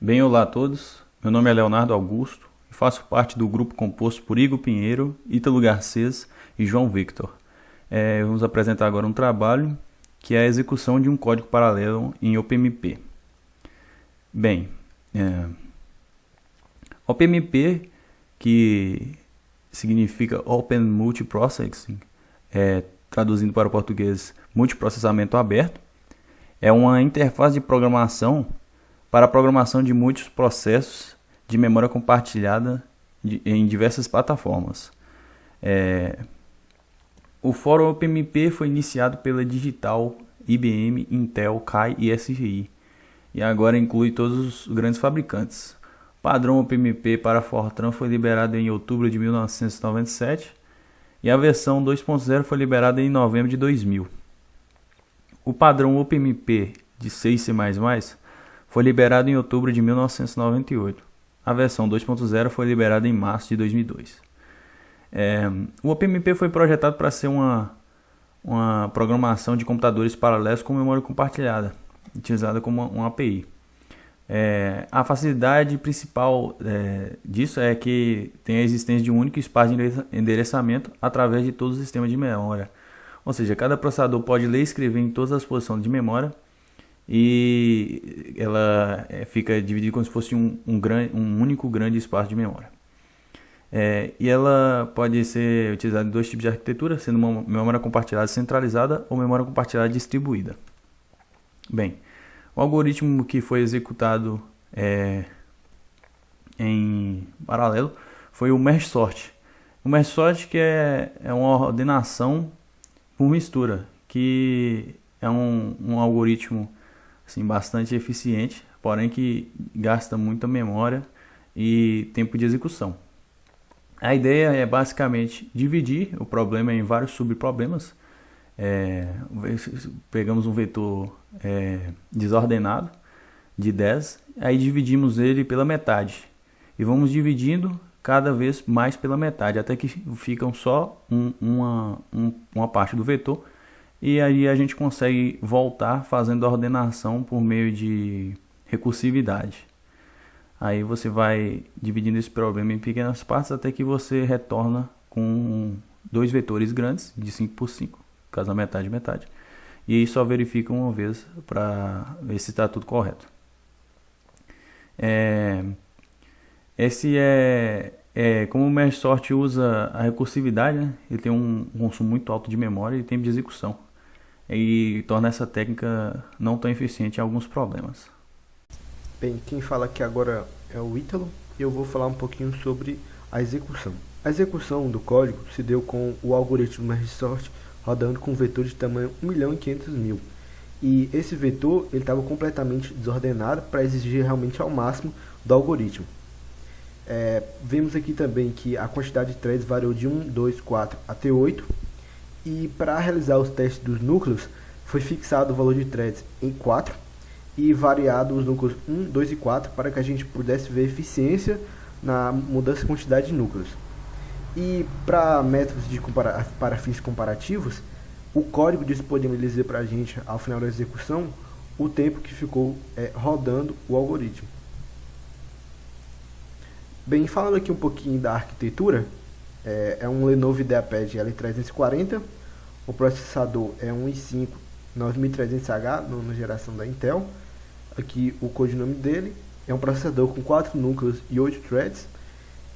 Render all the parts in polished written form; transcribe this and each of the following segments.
Bem, olá a todos. Meu nome é Leonardo Augusto e faço parte do grupo composto por Igor Pinheiro, Ítalo Garcês e João Victor. Vamos apresentar agora um trabalho que é a execução de um código paralelo em OPMP. Bem, OPMP, que significa Open Multiprocessing, traduzindo para o português, multiprocessamento aberto, é uma interface de programação para a programação de muitos processos de memória compartilhada em diversas plataformas. O Fórum OPMP foi iniciado pela Digital, IBM, Intel, CAI e SGI, e agora inclui todos os grandes fabricantes. O padrão OPMP para Fortran foi liberado em outubro de 1997 e a versão 2.0 foi liberada em novembro de 2000. O padrão OPMP de 6C++ foi liberado em outubro de 1998. A versão 2.0 foi liberada em março de 2002. O OPMP foi projetado para ser uma programação de computadores paralelos com memória compartilhada, utilizada como uma API. A facilidade principal disso é que tem a existência de um único espaço de endereçamento através de todos os sistemas de memória. Ou seja, cada processador pode ler e escrever em todas as posições de memória e ela fica dividida como se fosse um único grande espaço de memória. E ela pode ser utilizada em dois tipos de arquitetura, sendo uma memória compartilhada centralizada ou memória compartilhada distribuída. Bem, o algoritmo que foi executado em paralelo foi o Merge Sort. O Merge Sort que é uma ordenação por mistura, que é um algoritmo assim, bastante eficiente, porém que gasta muita memória e tempo de execução. A ideia é basicamente dividir o problema em vários subproblemas. Pegamos um vetor desordenado de 10, aí dividimos ele pela metade e vamos dividindo cada vez mais pela metade, até que ficam só uma parte do vetor, e aí a gente consegue voltar fazendo a ordenação por meio de recursividade. Aí você vai dividindo esse problema em pequenas partes até que você retorna com dois vetores grandes de 5 por 5, caso a metade metade, e aí só verifica uma vez para ver se está tudo correto. Como o Merge Sort usa a recursividade, né? Ele tem um consumo muito alto de memória e tempo de execução, e torna essa técnica não tão eficiente em alguns problemas. Bem, quem fala aqui agora é o Ítalo e eu vou falar um pouquinho sobre a execução. A execução do código se deu com o algoritmo Merge Sort rodando com um vetor de tamanho 1.500.000, e esse vetor estava completamente desordenado para exigir realmente ao máximo do algoritmo. Vemos aqui também que a quantidade de threads variou de 1, 2, 4 até 8, e para realizar os testes dos núcleos foi fixado o valor de threads em 4 e variado os núcleos 1, 2 e 4 para que a gente pudesse ver eficiência na mudança de quantidade de núcleos. E para métodos para fins comparativos, o código disponibiliza para a gente, ao final da execução, o tempo que ficou rodando o algoritmo. Bem, falando aqui um pouquinho da arquitetura, é um Lenovo IdeaPad L340, o processador é um i5 9300H, nona geração da Intel. Aqui o codinome dele é um processador com 4 núcleos e 8 threads,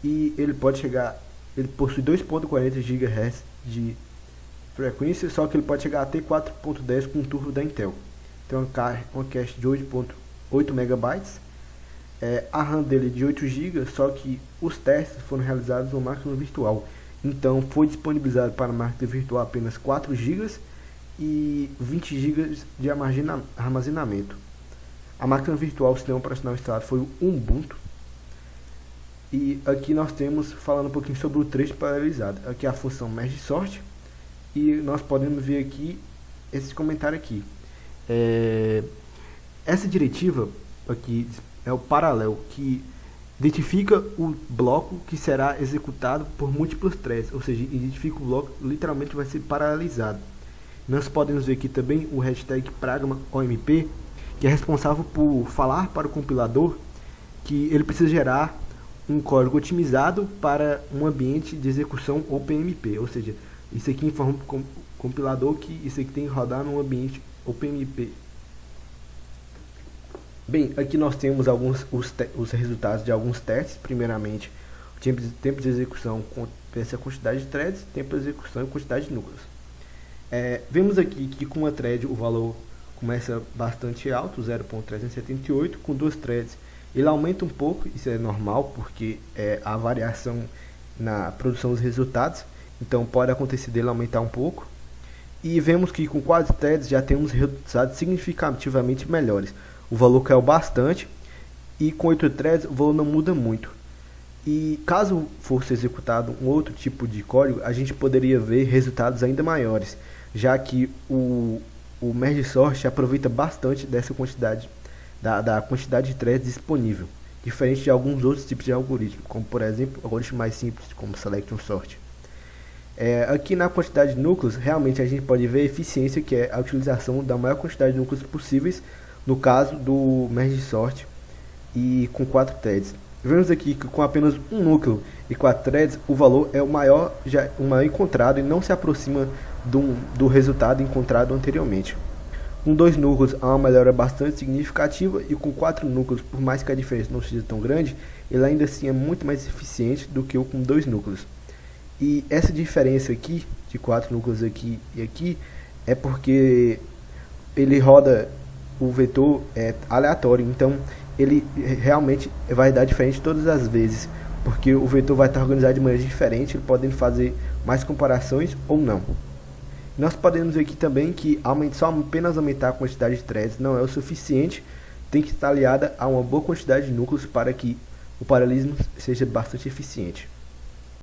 e ele possui 2.40 GHz de frequência, só que ele pode chegar até 4.10 com o turbo da Intel. Tem uma cache de 8 MB. A RAM dele é de 8 GB, só que os testes foram realizados na máquina virtual. Então foi disponibilizado para a máquina virtual apenas 4 GB e 20 GB de armazenamento. A máquina virtual, o sistema operacional instalado foi o Ubuntu. E aqui nós temos, falando um pouquinho sobre o trecho paralelizado. Aqui é a função Merge Sort, e nós podemos ver aqui esse comentário aqui. Essa diretiva aqui é o paralelo, que identifica o bloco que será executado por múltiplos threads, ou seja, identifica o bloco literalmente vai ser paralelizado. Nós podemos ver aqui também o hashtag pragma OMP, que é responsável por falar para o compilador que ele precisa gerar um código otimizado para um ambiente de execução OpenMP, ou seja, isso aqui informa o compilador que isso aqui tem que rodar num ambiente OpenMP. Bem, aqui nós temos os resultados de alguns testes. Primeiramente, o tempo de execução com essa quantidade de threads, tempo de execução e quantidade de núcleos. Vemos aqui que com uma thread o valor começa bastante alto, 0.378, com 2 threads ele aumenta um pouco, isso é normal porque a variação na produção dos resultados, então pode acontecer dele aumentar um pouco. E vemos que com 4 threads já temos resultados significativamente melhores. O valor caiu bastante e com 8 threads o valor não muda muito. E caso fosse executado um outro tipo de código, a gente poderia ver resultados ainda maiores, já que o merge sort aproveita bastante dessa quantidade, da quantidade de threads disponível, diferente de alguns outros tipos de algoritmos, como por exemplo algoritmos mais simples, como selection sort. Aqui na quantidade de núcleos, realmente a gente pode ver a eficiência, que é a utilização da maior quantidade de núcleos possíveis, no caso do merge sort, e com 4 threads. Vemos aqui que com apenas um núcleo e 4 threads, o valor é o maior encontrado e não se aproxima do resultado encontrado anteriormente. Com 2 núcleos há uma melhora bastante significativa, e com 4 núcleos, por mais que a diferença não seja tão grande, ele ainda assim é muito mais eficiente do que o com 2 núcleos. E essa diferença aqui, de 4 núcleos aqui e aqui, é porque ele roda o vetor aleatório, então ele realmente vai dar diferente todas as vezes, porque o vetor vai estar organizado de maneira diferente, podendo fazer mais comparações ou não. Nós podemos ver aqui também que apenas aumentar a quantidade de threads não é o suficiente, tem que estar aliada a uma boa quantidade de núcleos para que o paralelismo seja bastante eficiente.